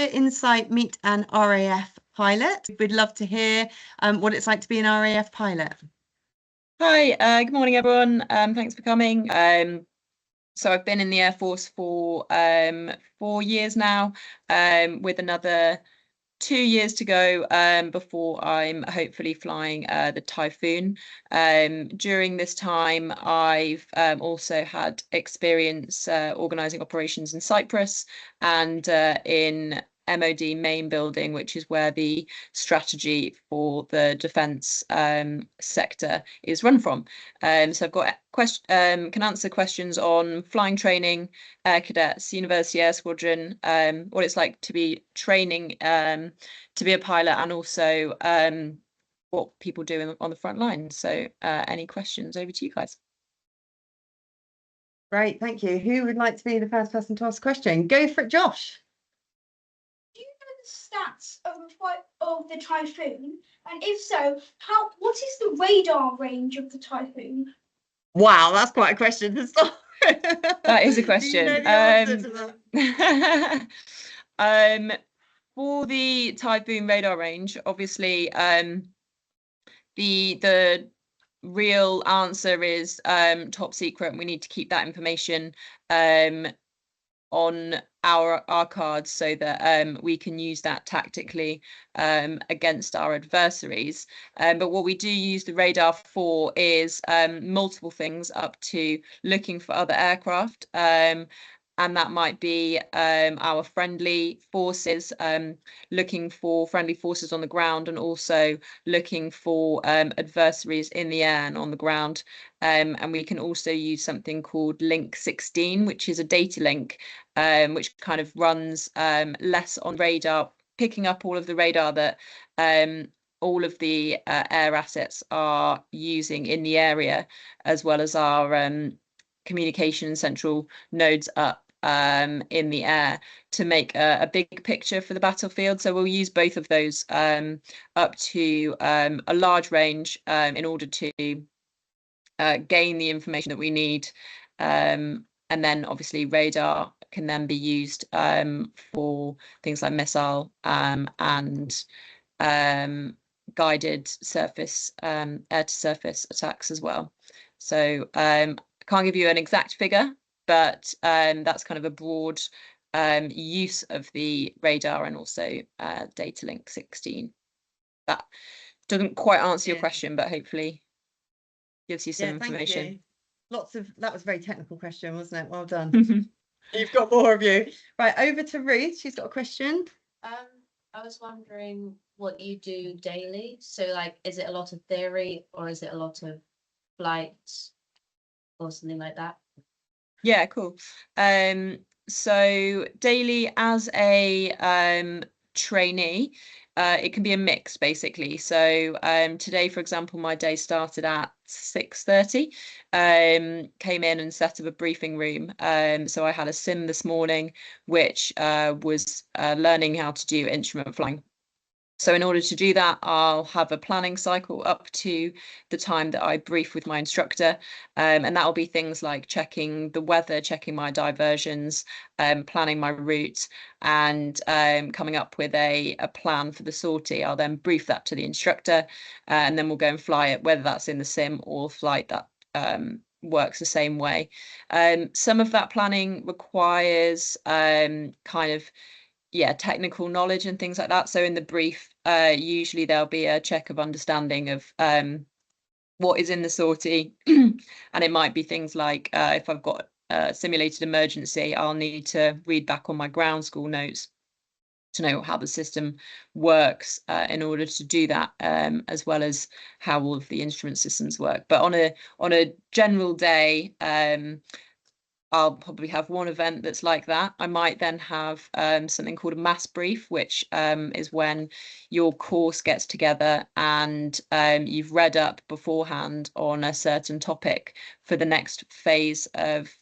Career Insight meet an RAF pilot? We'd love to hear what it's like to be an RAF pilot. Hi, good morning, everyone. Thanks for coming. So I've been in the Air Force for 4 years now, with another 2 years to go before I'm hopefully flying the Typhoon. During this time, I've also had experience organising operations in Cyprus and in MOD main building, which is where the strategy for the defence sector is run from. So I've got can answer questions on flying training, air cadets, university air squadron, what it's like to be training to be a pilot, and also what people do on the front line. So any questions, over to you guys. Great, thank you. Who would like to be the first person to ask a question? Go for it, Josh. Do you know the stats of the Typhoon? And if so, what is the radar range of the Typhoon? Wow, that's quite a question to start. That is a question. Do you know the answer to that? For the Typhoon radar range, obviously, the real answer is top secret, and we need to keep that information on our cards so that we can use that tactically against our adversaries. But what we do use the radar for is multiple things, up to looking for other aircraft, and that might be our friendly forces, looking for friendly forces on the ground, and also looking for adversaries in the air and on the ground. And we can also use something called link 16, which is a data link, which kind of runs less on radar, picking up all of the radar that all of the air assets are using in the area, as well as our communication central nodes up in the air, to make a big picture for the battlefield. So we'll use both of those up to a large range in order to gain the information that we need. And then obviously radar can then be used for things like missile and guided surface, air to surface attacks as well. So I can't give you an exact figure, but that's kind of a broad use of the radar, and also data link 16. That doesn't quite answer your question, but hopefully gives you some information. Thank you. That was a very technical question, wasn't it? Well done. You've got more of you. Right, over to Ruth. She's got a question. I was wondering what you do daily. So, like, is it a lot of theory, or is it a lot of flights or something like that? Yeah, cool. So daily as a trainee, it can be a mix, basically. So today, for example, my day started at 6:30. Came in and set up a briefing room. So I had a sim this morning, which was learning how to do instrument flying. So in order to do that, I'll have a planning cycle up to the time that I brief with my instructor. And that'll be things like checking the weather, checking my diversions, planning my route, and coming up with a plan for the sortie. I'll then brief that to the instructor, and then we'll go and fly it, whether that's in the sim or flight that works the same way. Some of that planning requires kind of technical knowledge and things like that. So in the brief, usually there'll be a check of understanding of what is in the sortie, and it might be things like if I've got a simulated emergency, I'll need to read back on my ground school notes to know how the system works in order to do that, as well as how all of the instrument systems work. But on a general day, I'll probably have one event that's like that. I might then have something called a mass brief, which is when your course gets together and you've read up beforehand on a certain topic for the next phase of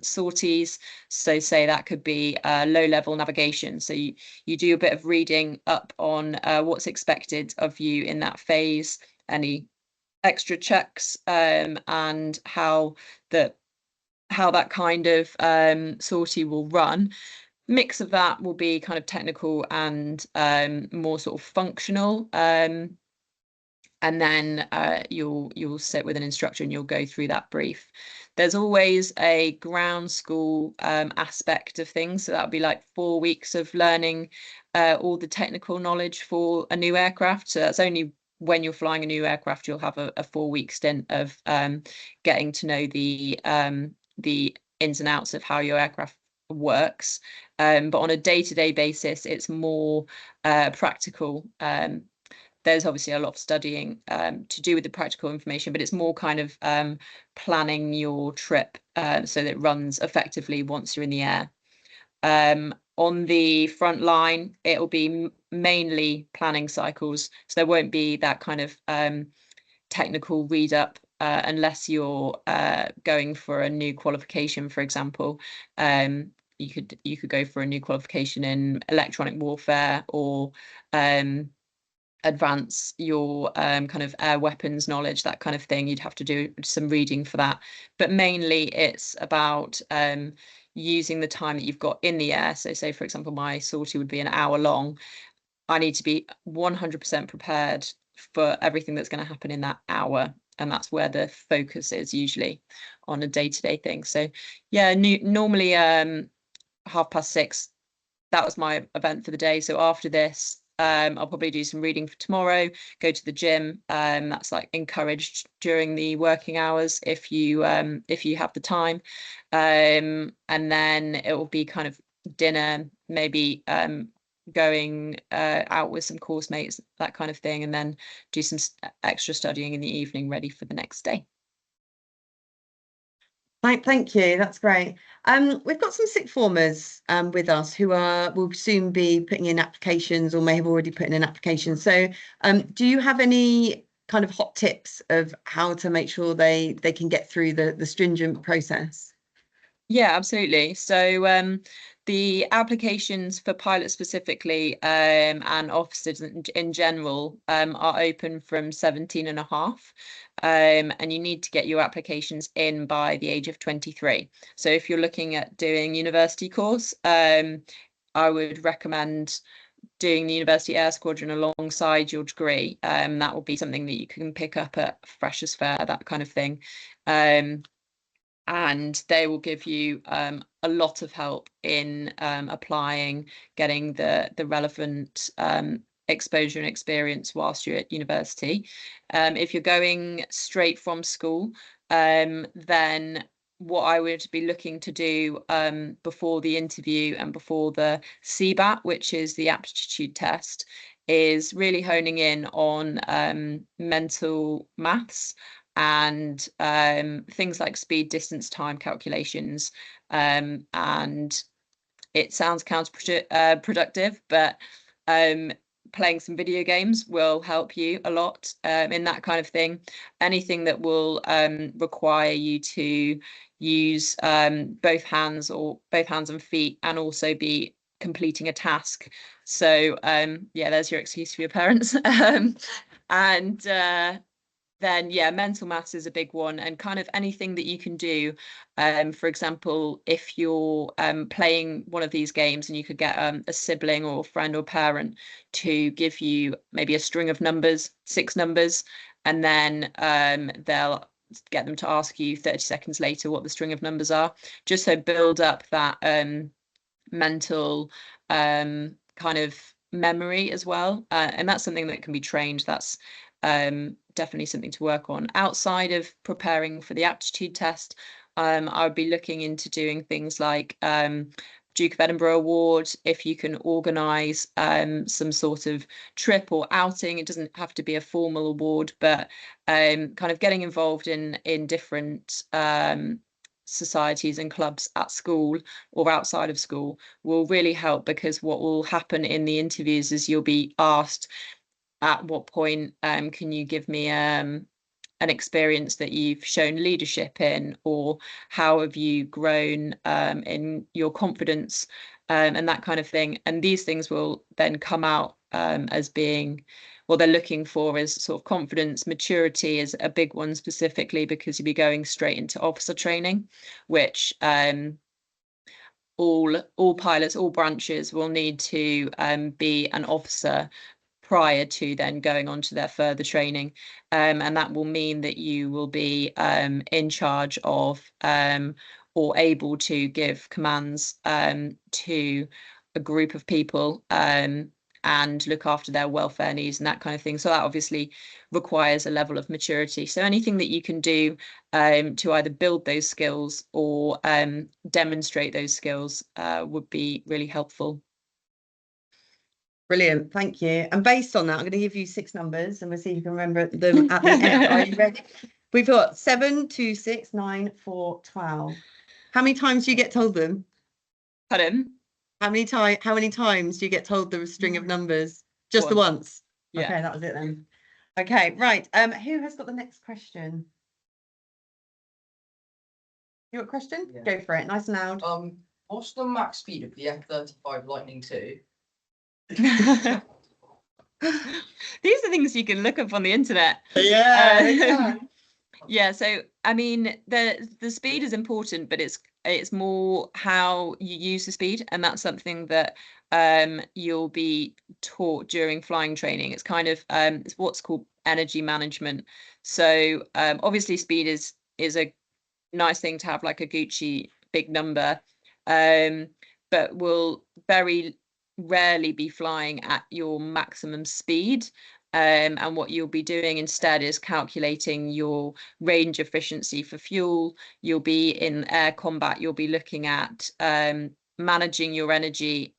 sorties. So say that could be low-level navigation. So you do a bit of reading up on what's expected of you in that phase, any extra checks, and how that kind of sortie will run. mix of that will be kind of technical and more sort of functional. And then you'll sit with an instructor and you'll go through that brief. There's always a ground school aspect of things. So that'll be like 4 weeks of learning all the technical knowledge for a new aircraft. So that's only when you're flying a new aircraft, you'll have a 4-week stint of getting to know the ins and outs of how your aircraft works. But on a day-to-day basis, it's more practical. There's obviously a lot of studying to do with the practical information, but it's more kind of planning your trip so that it runs effectively once you're in the air. On the front line, it'll be mainly planning cycles. So there won't be that kind of technical read up unless you're going for a new qualification, for example. You could go for a new qualification in electronic warfare or advance your kind of air weapons knowledge, that kind of thing. You'd have to do some reading for that, but mainly it's about using the time that you've got in the air. So say, for example, my sortie would be an hour long. I need to be 100% prepared for everything that's going to happen in that hour, and that's where the focus is usually on a day-to-day thing. So yeah, normally 6:30, that was my event for the day. So after this, I'll probably do some reading for tomorrow, go to the gym. That's like encouraged during the working hours if you have the time. And then it will be kind of dinner, maybe going out with some course mates, that kind of thing, and then do some extra studying in the evening, ready for the next day. Thank you. That's great. We've got some sixth formers with us who will soon be putting in applications or may have already put in an application. So do you have any kind of hot tips of how to make sure they can get through the stringent process? Yeah, absolutely. So the applications for pilots specifically and officers in general are open from 17.5. And you need to get your applications in by the age of 23. So if you're looking at doing university course, I would recommend doing the University Air Squadron alongside your degree. That will be something that you can pick up at Freshers' Fair, that kind of thing. And they will give you a lot of help in applying, getting the relevant exposure and experience whilst you're at university. If you're going straight from school, then what I would be looking to do before the interview and before the CBAT, which is the aptitude test, is really honing in on mental maths and things like speed, distance, time calculations. And it sounds counterproductive, but playing some video games will help you a lot in that kind of thing. Anything that will require you to use both hands and feet, and also be completing a task. So yeah, there's your excuse for your parents. And then yeah, mental maths is a big one, and kind of anything that you can do. For example, if you're playing one of these games and you could get a sibling or friend or parent to give you maybe a string of numbers, 6 numbers, and then they'll get them to ask you 30 seconds later what the string of numbers are, just so build up that mental kind of memory as well. And that's something that can be trained. That's definitely something to work on. Outside of preparing for the aptitude test, I would be looking into doing things like Duke of Edinburgh Award, if you can organise some sort of trip or outing. It doesn't have to be a formal award, but kind of getting involved in different societies and clubs at school or outside of school will really help, because what will happen in the interviews is you'll be asked, at what point can you give me an experience that you've shown leadership in, or how have you grown in your confidence, and that kind of thing. And these things will then come out as being, what they're looking for is sort of confidence. Maturity is a big one, specifically because you'll be going straight into officer training, which all pilots, all branches will need to be an officer prior to then going on to their further training. And that will mean that you will be in charge of or able to give commands to a group of people and look after their welfare needs and that kind of thing. So that obviously requires a level of maturity. So anything that you can do to either build those skills or demonstrate those skills would be really helpful. Brilliant, thank you. And based on that, I'm going to give you 6 numbers and we'll see if you can remember them at the end. Are you ready? We've got 7, 2, 6, 9, 4, 12. How many times do you get told them? Pardon? How many times do you get told the string of numbers? Just the once? Yeah. Okay, that was it then. Okay, right. Who has got the next question? You got a question? Yeah. Go for it, nice and loud. What's the max speed of the F-35 Lightning II? These are things you can look up on the internet. Yeah, Yeah, so I mean the speed is important, but it's more how you use the speed, and that's something that you'll be taught during flying training. It's kind of it's what's called energy management. So obviously speed is a nice thing to have, like a Gucci big number, but will very rarely be flying at your maximum speed. And what you'll be doing instead is calculating your range efficiency for fuel. You'll be in air combat, you'll be looking at managing your energy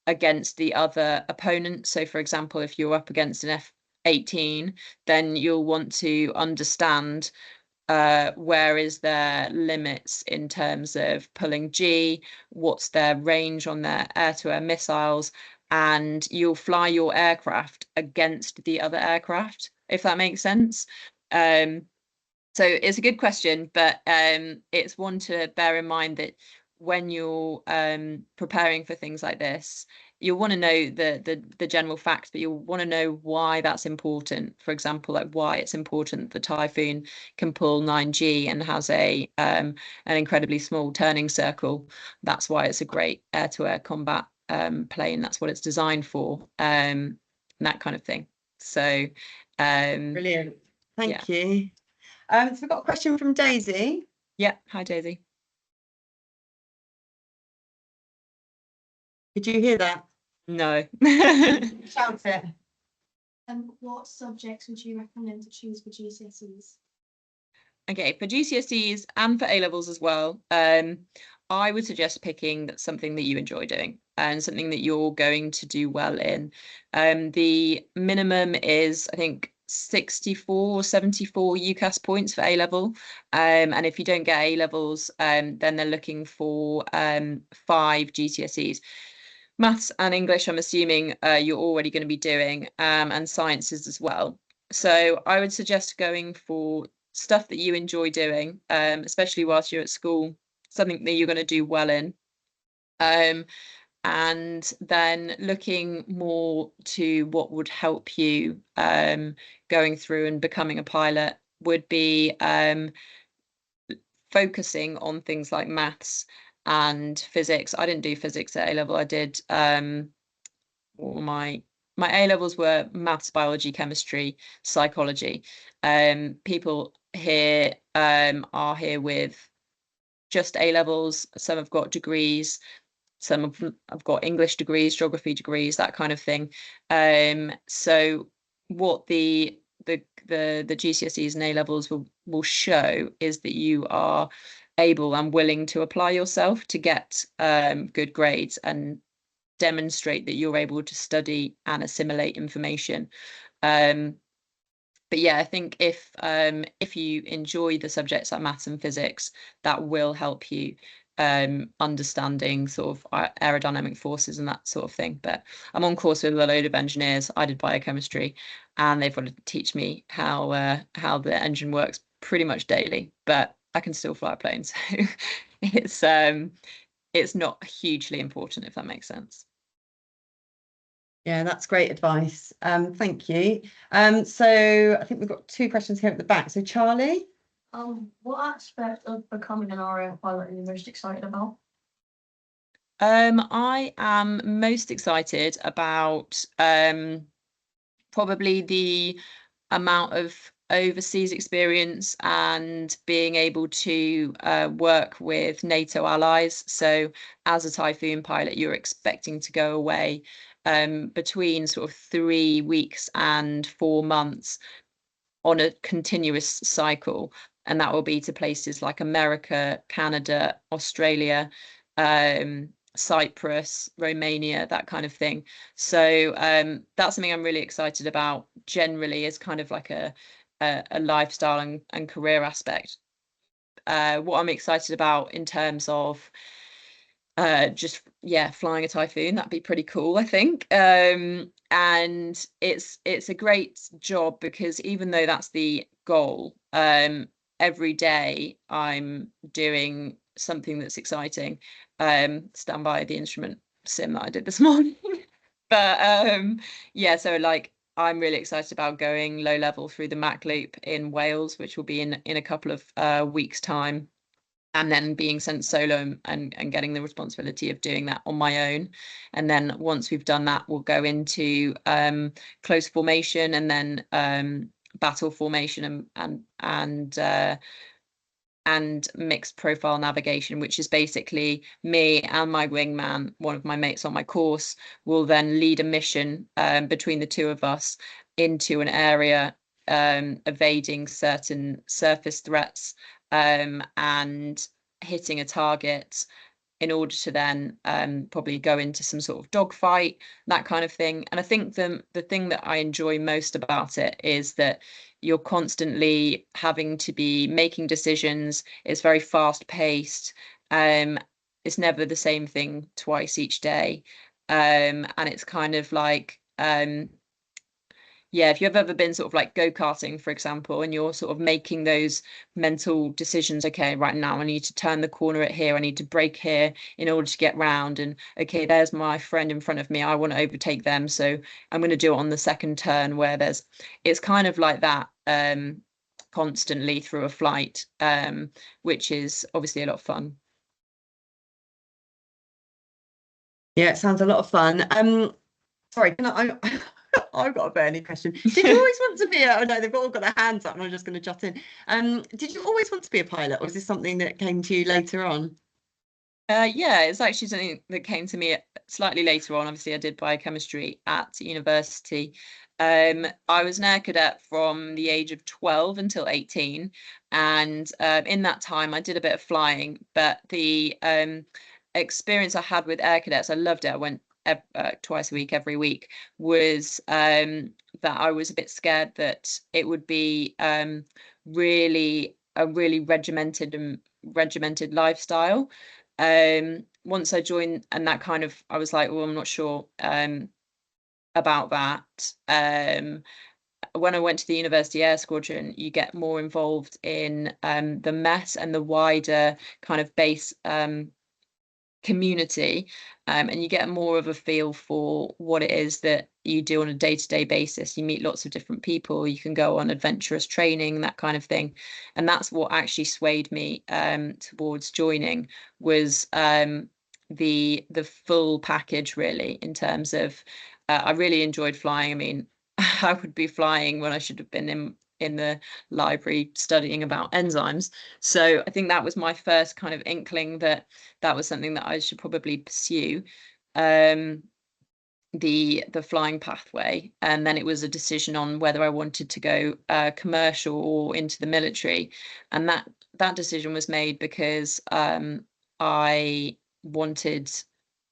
against the other opponent. So for example, if you're up against an F-18, then you'll want to understand where is their limits in terms of pulling G, what's their range on their air-to-air missiles, and you'll fly your aircraft against the other aircraft, if that makes sense. So it's a good question, but it's one to bear in mind that when you're preparing for things like this, you'll want to know the general facts, but you'll want to know why that's important. For example, like why it's important the Typhoon can pull 9G and has an incredibly small turning circle. That's why it's a great air-to-air combat plane. That's what it's designed for, and that kind of thing. So brilliant. Thank you. So we've got a question from Daisy. Yeah, hi Daisy. Did you hear that? No. Shout it. What subjects would you recommend to choose for GCSEs? Okay, for GCSEs and for A-levels as well, I would suggest picking something that you enjoy doing and something that you're going to do well in. The minimum is, I think, 64 or 74 UCAS points for A-level. And if you don't get A-levels, then they're looking for 5 GCSEs. Maths and English, I'm assuming you're already going to be doing, and sciences as well. So I would suggest going for stuff that you enjoy doing, especially whilst you're at school, something that you're going to do well in. And then looking more to what would help you going through and becoming a pilot would be focusing on things like maths and physics. I didn't do physics at A-level. I did my A-levels were maths, biology, chemistry, psychology. People here are here with just A-levels. Some have got degrees, some have got English degrees, geography degrees, that kind of thing. So what the GCSEs and A-levels will show is that you are able and willing to apply yourself to get good grades and demonstrate that you're able to study and assimilate information. But yeah, I think if you enjoy the subjects like maths and physics, that will help you understanding sort of aerodynamic forces and that sort of thing. But I'm on course with a load of engineers. I did biochemistry, and they've got to teach me how the engine works pretty much daily. But I can still fly a plane, so it's not hugely important, if that makes sense. Yeah, that's great advice. Thank you. So I think we've got 2 questions here at the back. So Charlie? What aspect of becoming an RAF pilot are you most excited about? I am most excited about probably the amount of overseas experience and being able to work with NATO allies. So as a Typhoon pilot, you're expecting to go away between sort of 3 weeks and 4 months on a continuous cycle. And that will be to places like America, Canada, Australia, Cyprus, Romania, that kind of thing. So that's something I'm really excited about generally as kind of like a lifestyle and career aspect. What I'm excited about in terms of just flying a Typhoon, that'd be pretty cool, I think. And it's a great job because even though that's the goal, every day I'm doing something that's exciting. Stand by the instrument sim that I did this morning. But yeah, so like I'm really excited about going low level through the Mac Loop in Wales, which will be in a couple of weeks' time, and then being sent solo and getting the responsibility of doing that on my own. And then once we've done that, we'll go into close formation and then battle formation and mixed profile navigation, which is basically me and my wingman, one of my mates on my course, will then lead a mission between the two of us into an area, evading certain surface threats and hitting a target in order to then probably go into some sort of dogfight, that kind of thing. And I think the thing that I enjoy most about it is that you're constantly having to be making decisions. It's very fast paced. It's never the same thing twice each day. And it's kind of like yeah, if you've ever been sort of like go-karting, for example, and you're sort of making those mental decisions, okay, right now I need to turn the corner at here, I need to brake here in order to get round, and okay, there's my friend in front of me, I want to overtake them, so I'm going to do it on the second turn, where it's kind of like that constantly through a flight, which is obviously a lot of fun. Yeah, it sounds a lot of fun. Sorry, can I've got a burning question. Did you always want to be oh no, they've all got their hands up and I'm just going to jot in. Did you always want to be a pilot, or was this something that came to you later on? Yeah, it's actually something that came to me slightly later on. Obviously, I did biochemistry at university. I was an air cadet from the age of 12 until 18. And in that time, I did a bit of flying. But the experience I had with air cadets, I loved it. I went twice a week, every week, was that I was a bit scared that it would be really a really regimented lifestyle. Once I joined, and that kind of, I was like, well, I'm not sure about that. When I went to the University Air Squadron, you get more involved in the mess and the wider kind of base community, and you get more of a feel for what it is that you do on a day-to-day basis. You meet lots of different people, you can go on adventurous training, that kind of thing. And that's what actually swayed me towards joining, was the full package, really, in terms of I really enjoyed flying. I mean, I would be flying when I should have been in the library studying about enzymes. So I think that was my first kind of inkling that was something that I should probably pursue, the flying pathway. And then it was a decision on whether I wanted to go commercial or into the military. And that decision was made because I wanted,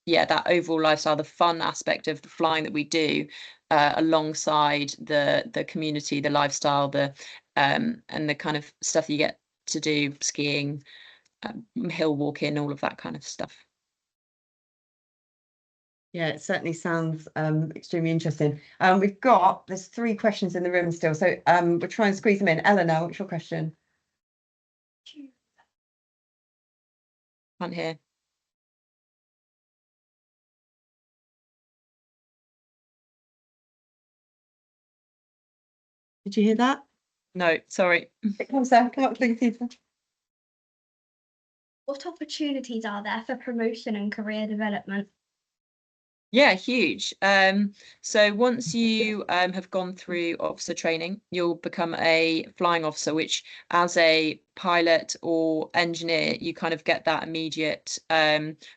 that overall lifestyle, the fun aspect of the flying that we do, alongside the community, the lifestyle, and the kind of stuff you get to do, skiing, hill walking, all of that kind of stuff. Yeah, it certainly sounds extremely interesting. There's 3 questions in the room still, so we'll try and squeeze them in. Eleanor, what's your question? Can't hear. Did you hear that? No, sorry. It comes there. Come up, please, Peter. What opportunities are there for promotion and career development? Yeah, huge. So once you have gone through officer training, you'll become a flying officer, which as a pilot or engineer, you kind of get that immediate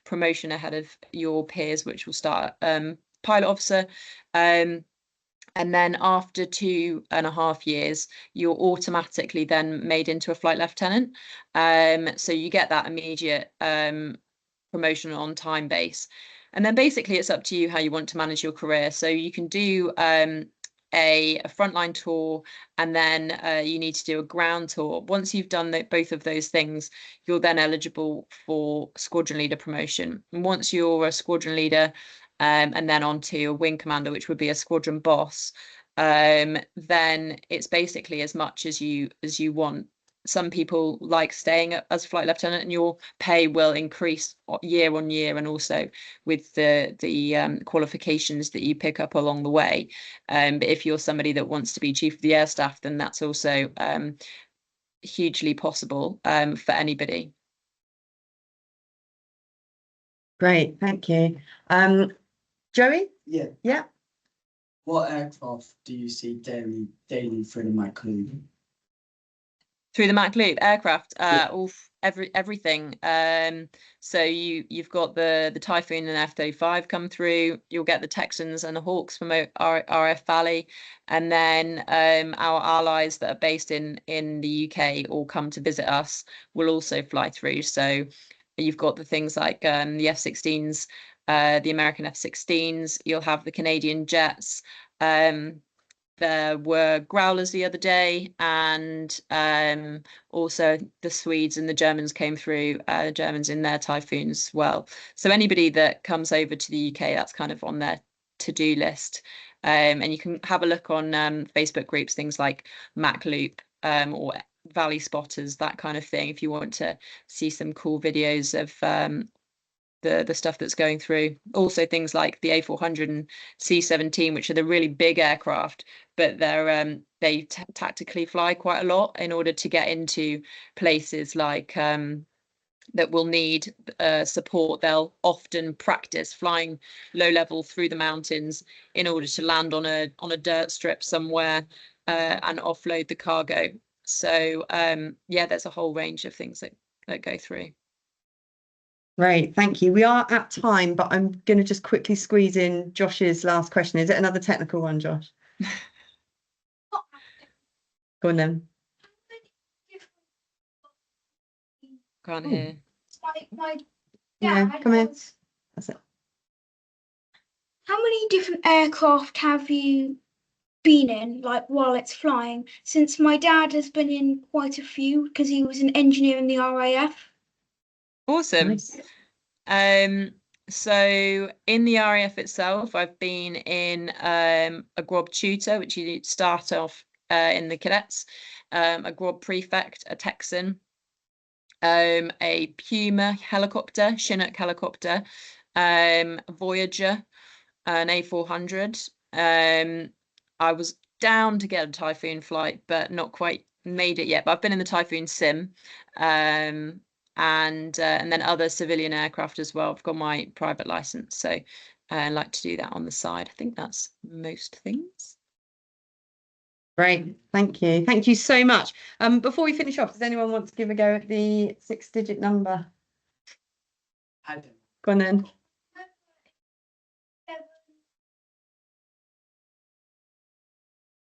promotion ahead of your peers, which will start pilot officer. And then after 2.5 years, you're automatically then made into a flight lieutenant. So you get that immediate promotion on time base. And then basically it's up to you how you want to manage your career. So you can do a frontline tour, and then you need to do a ground tour. Once you've done both of those things, you're then eligible for squadron leader promotion. And once you're a squadron leader, and then on to a wing commander, which would be a squadron boss, then it's basically as much as you want. Some people like staying as flight lieutenant, and your pay will increase year on year, and also with the qualifications that you pick up along the way. But if you're somebody that wants to be chief of the air staff, then that's also hugely possible for anybody. Great, thank you. Joey? Yeah. Yeah. What aircraft do you see daily through the MacLeod? Through the MacLeod aircraft, Yeah. everything. So you've got the Typhoon and F-35 come through. You'll get the Texans and the Hawks from RAF Valley, and then our allies that are based in the UK all come to visit us will also fly through. So you've got the things like the F-16s, the American F-16s. You'll have the Canadian jets. There were Growlers the other day, and also the Swedes and the Germans came through, the Germans in their Typhoons as well. So anybody that comes over to the UK, that's kind of on their to-do list. And you can have a look on Facebook groups, things like MacLoop or Valley Spotters, that kind of thing, if you want to see some cool videos of the stuff that's going through. Also things like the A400 and C-17, which are the really big aircraft, but they tactically fly quite a lot in order to get into places like that will need support. They'll often practice flying low level through the mountains in order to land on a dirt strip somewhere and offload the cargo. So yeah, there's a whole range of things that go through. Great, thank you. We are at time, but I'm going to just quickly squeeze in Josh's last question. Is it another technical one, Josh? Go on then. Can't hear. My Yeah, dad come in. was- That's it. How many different aircraft have you been in, like while it's flying? Since my dad has been in quite a few because he was an engineer in the RAF. Awesome. Nice. So in the RAF itself, I've been in a grob tutor, which you start off in the cadets, a grob prefect, a Texan, a Puma helicopter, Chinook helicopter, a Voyager, an A400. I was down to get a Typhoon flight, but not quite made it yet. But I've been in the Typhoon sim, and then other civilian aircraft as well. I've got my private license, so I like to do that on the side. I think that's most things. Great, thank you. Thank you so much. Before we finish off, does anyone want to give a go at the 6-digit number? I don't. Go on then.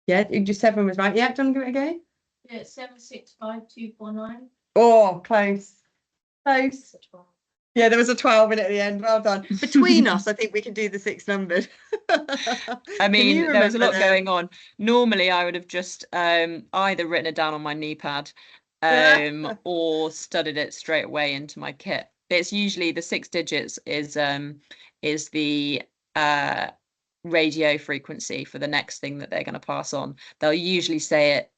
Yeah, just 7 was right. Yeah, do you want to give it a go? Yeah, 765249. Oh, close. Close. Yeah, there was a 12 in it at the end. Well done. Between us, I think we can do the 6 numbered. I mean, there was a lot them? going on. Normally, I would have just either written it down on my knee pad or studied it straight away into my kit. It's usually the 6 digits is the radio frequency for the next thing that they're going to pass on. They'll usually say it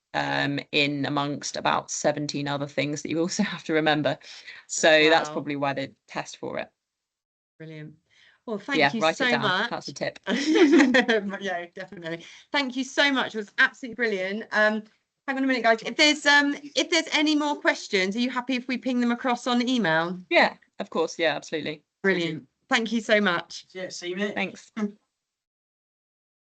in amongst about 17 other things that you also have to remember. So that's Wow. probably why they test for it. Brilliant. Well, Yeah, thank you write so it down. much. That's a tip. Yeah, definitely. Thank you so much. It was absolutely brilliant. Hang on a minute, guys. If there's any more questions, are you happy if we ping them across on email? Yeah, of course. Yeah, absolutely. Brilliant. Thank you so much. Yeah, see you, mate. Thanks.